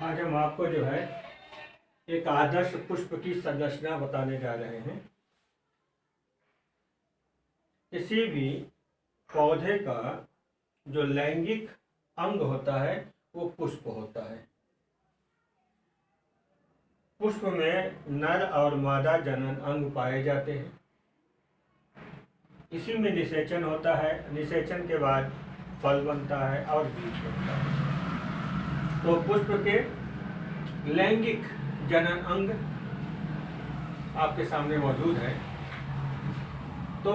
आज हम आपको जो है एक आदर्श पुष्प की संरचना बताने जा रहे हैं। किसी भी पौधे का जो लैंगिक अंग होता है वो पुष्प होता है। पुष्प में नर और मादा जनन अंग पाए जाते हैं। इसी में निषेचन होता है। निषेचन के बाद फल बनता है और बीज बनता है। तो पुष्प के लैंगिक जनन अंग आपके सामने मौजूद है। तो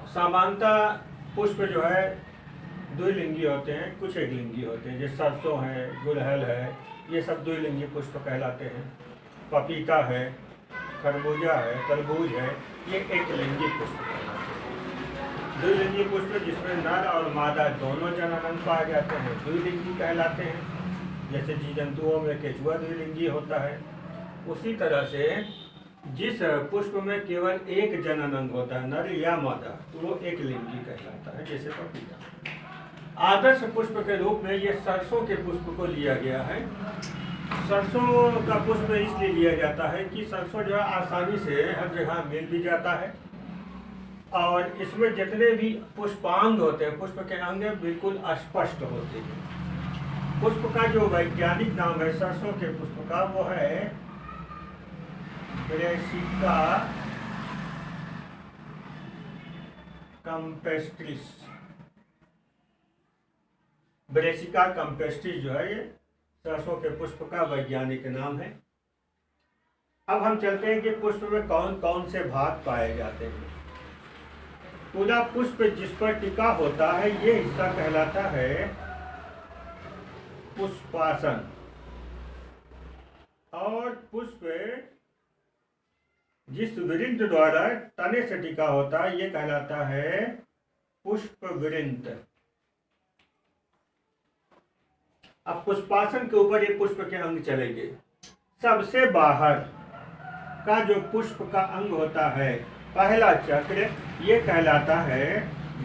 सामान्यतः पुष्प जो है द्विलिंगी होते हैं, कुछ एक लिंगी होते हैं। जैसे सरसों है, गुड़हल है, ये सब द्विलिंगी पुष्प कहलाते हैं। पपीता है, खरबूजा है, तरबूज है, ये एक लिंगी पुष्प कहलाते हैं। द्विलिंगी पुष्प जिसमें नर और मादा दोनों जनन अंग पाए जाते हैं द्विलिंगी कहलाते हैं। जैसे जीव जंतुओं में केचुआ द्विलिंगी होता है, उसी तरह से जिस पुष्प में केवल एक जनन अंग होता है नर या मादा तो वो एक लिंगी कहलाता है, जैसे पपीता। आदर्श पुष्प के रूप में ये सरसों के पुष्प को लिया गया है। सरसों का पुष्प इसलिए लिया जाता है कि सरसों जो है आसानी से हर जगह मिल भी जाता है और इसमें जितने भी पुष्पांग होते हैं, पुष्प के अंग बिल्कुल अस्पष्ट होते हैं। पुष्प का जो वैज्ञानिक नाम है सरसों के पुष्प का वो है ब्रेसिका कैम्पेस्ट्रिस। ब्रेसिका कैम्पेस्ट्रिस जो है ये सरसों के पुष्प का वैज्ञानिक नाम है। अब हम चलते हैं कि पुष्प में कौन कौन से भाग पाए जाते हैं। पूरा पुष्प जिस पर टिका होता है ये हिस्सा कहलाता है पुष्पासन और पुष्प जिस वृंत द्वारा तने से टिका होता है ये कहलाता है पुष्प वृंत। अब पुष्पासन के ऊपर ये पुष्प के अंग चलेंगे। सबसे बाहर का जो पुष्प का अंग होता है पहला चक्र ये कहलाता है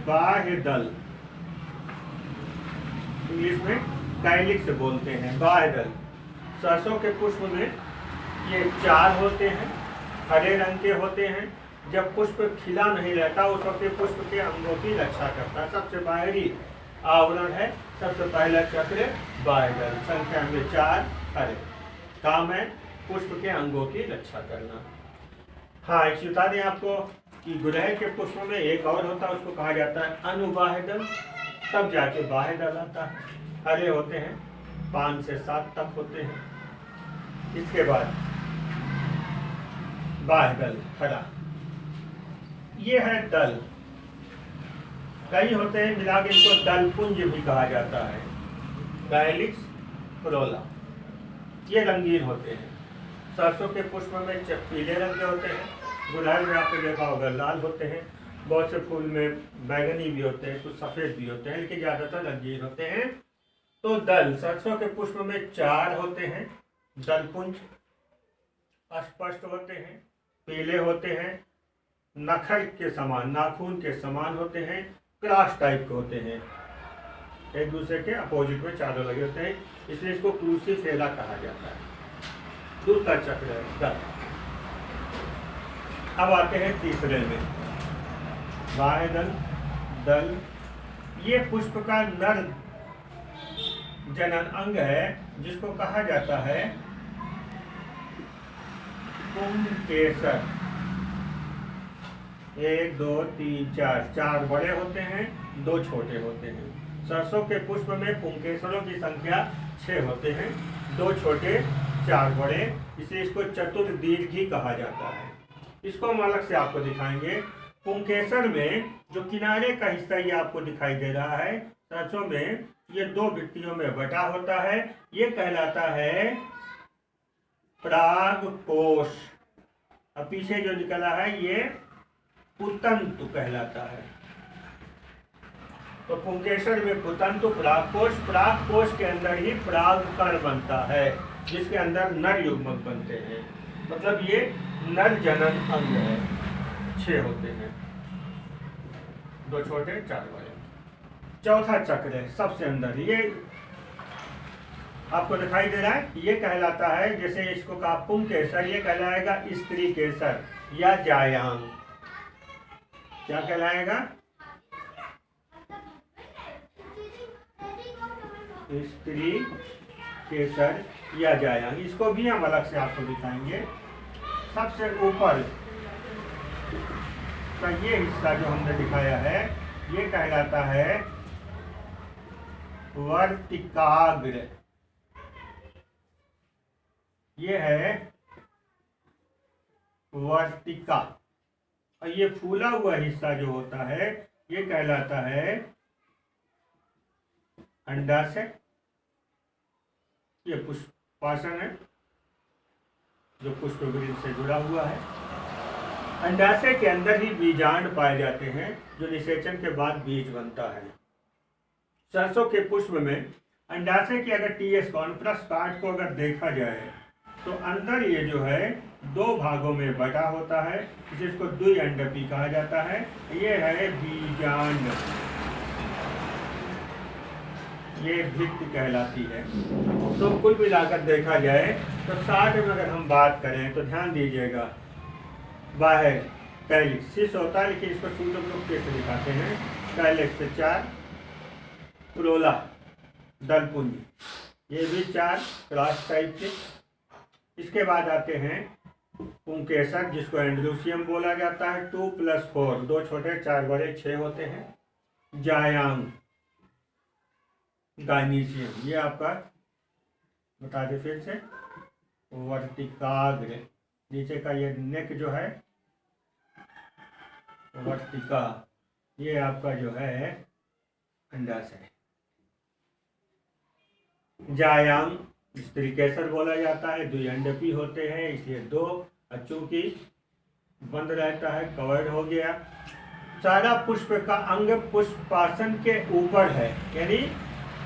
बाह्य दल। इंग्लिश में कैलिक्स बोलते हैं, बाह्य दल। सरसों के पुष्प में ये 4 होते हैं, हरे रंग के होते हैं। जब पुष्प खिला नहीं रहता उस वक्त पुष्प के अंगों की रक्षा करता है। सबसे बाहरी आवरण है सबसे पहला चक्र बाह्य दल, संख्या में 4 हरे। काम है पुष्प के अंगों की रक्षा करना। हाँ, एक बता दें आपको कि गुड़हल के पुष्प में एक और होता है, उसको कहा जाता है अनुबाह्य दल। तब जाके बाह्य दल आता है। हरे होते हैं, 5 से 7 तक होते हैं। इसके बाद बाह्य दल हरा, ये है दल। कई होते हैं मिला के इनको दलपुंज भी कहा जाता है, कैलिक्स फ्लोरा। ये रंगीन होते हैं। सरसों के पुष्प में पीले रंग के होते हैं, गुड़हल में आपने देखा होगा लाल होते हैं, बहुत से फूल में बैगनी भी होते हैं, कुछ सफ़ेद भी होते हैं, लेकिन ज़्यादातर रंगीन होते हैं। तो दल सरसों के पुष्प में 4 होते हैं। दलपुंज स्पष्ट होते हैं, पीले होते हैं, नखर के समान, नाखून के समान होते हैं, क्रॉस टाइप के होते हैं, एक दूसरे के अपोजिट में चारों लगे होते हैं, इसलिए इसको क्रूसीफेरा कहा जाता है। दूसरा चक्र है दल। अब आते हैं तीसरे में बाह्य दल। दल ये पुष्प का नर जनन अंग है जिसको कहा जाता है पुंकेसर। 1 2 3 4 बड़े होते हैं, 2 छोटे होते हैं। सरसों के पुष्प में पुंकेसरों की संख्या 6 होते हैं, 2 छोटे 4 बड़े, इसलिए इसको चतुर्दीर्घी कहा जाता है। इसको हम अलग से आपको दिखाएंगे। पुंकेसर में जो किनारे का हिस्सा ये आपको दिखाई दे रहा है सरसों में, ये 2 भित्तियों में बटा होता है, ये कहलाता है परागकोश। अब पीछे जो निकला है ये पुतंतु कहलाता है। तो पुंकेसर में पुतंतु परागकोश के अंदर ही परागकण बनता है जिसके अंदर नर युग्मक बनते हैं। मतलब ये नर जनन अंग है। 6 होते हैं, 2 छोटे 4 बड़े। चौथा चक्र है सबसे अंदर, ये आपको दिखाई दे रहा है, ये कहलाता है, जैसे इसको कहा पुंकेसर, ये कहलाएगा स्त्री केसर या जायांग। क्या कहलाएगा? स्त्री केसर या जायांग। इसको भी हम अलग से आपको दिखाएंगे। सबसे ऊपर का ये हिस्सा जो हमने दिखाया है, ये कहलाता है वर्तिकाग्र। ये है वर्तिका। और ये फूला हुआ हिस्सा जो होता है, ये कहलाता है अंडाशय। ये पुष्पासन है जो पुष्पवृंत से जुड़ा हुआ है। अंडाशय के अंदर ही बीजांड पाए जाते हैं, जो निषेचन के बाद बीज बनता है। सरसों के पुष्प में अंडाशय की अगर टीएस कॉन्फ्रस पार्ट को अगर देखा जाए तो अंदर ये जो है दो भागों में बटा होता है, जिसको द्विअंडपी कहा जाता है। ये है बीजांड, ये भित्ति कहलाती है। तो कुल मिलाकर देखा जाए तो 60 में अगर हम बात करें तो ध्यान दीजिएगा, बाहर कैलिक्स 6 होता है, लेकिन इसको सूत्रक कैसे दिखाते हैं? कैलिक्स से 4, क्रोला दलपुंज, ये भी 4 क्रॉस टाइप के। इसके बाद आते हैं पुंकेसर, जिसको एंड्रोसियम बोला जाता है, 2 + 4, 2 छोटे 4 बड़े 6 होते हैं। जायांग, गाइनीशियम, ये आपका बता दें फिर से, वर्तिकाग्र, नीचे का ये नेक जो है वर्तिका, ये आपका जो है अंडाशय। जायांग स्त्री केसर बोला जाता है, द्विअंडपी होते हैं, इसलिए 2, चूंकि बंद रहता है, कवर्ड हो गया। सारा पुष्प का अंग पुष्पासन के ऊपर है, यानी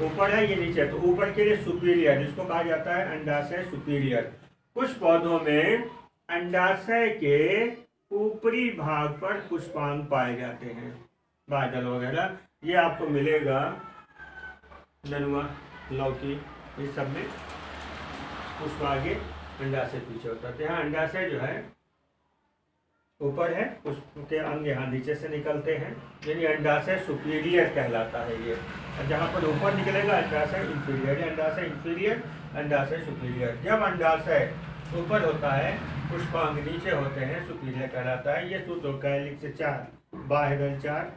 ऊपर है, ये नीचे, तो ऊपर के लिए सुपीरियर, जिसको कहा जाता है अंडाशय सुपीरियर। कुछ पौधों में अंडाशय के ऊपरी भाग पर पुष्पांग पाए जाते हैं, बादल वगैरह। ये आपको मिलेगा ननुआ, लौकी, इस सब में पुष्प आगे अंडाशय पीछे होता है। यहाँ अंडाशय जो है ऊपर है, पुष्प के अंग यहाँ नीचे से निकलते हैं, यानी अंडाशय सुपीरियर कहलाता है ये। और जहाँ पर ऊपर निकलेगा अंडाशय इंफीरियर, अंडाशय इंफीरियर, अंडाशय सुपीरियर। जब अंडाशय ऊपर होता है, पुष्पांग नीचे होते हैं, सुपीरियर कहलाता है। ये सूत्र कैलिक्स से 4, बाह्य 4,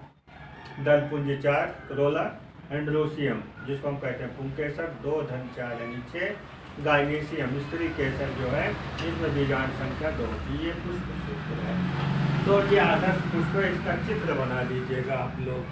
दलपुंज 4, क्रोला एंड्रोसियम, जिसको हम कहते हैं पुंकेसर, 2 धन 4 यानी 6, गाइनीशियम स्त्री केसर जो है, इसमें बीजांड संख्या 2 होती है। ये पुष्प सूत्र है। तो ये आदर्श पुष्प, इसका चित्र बना लीजिएगा आप लोग।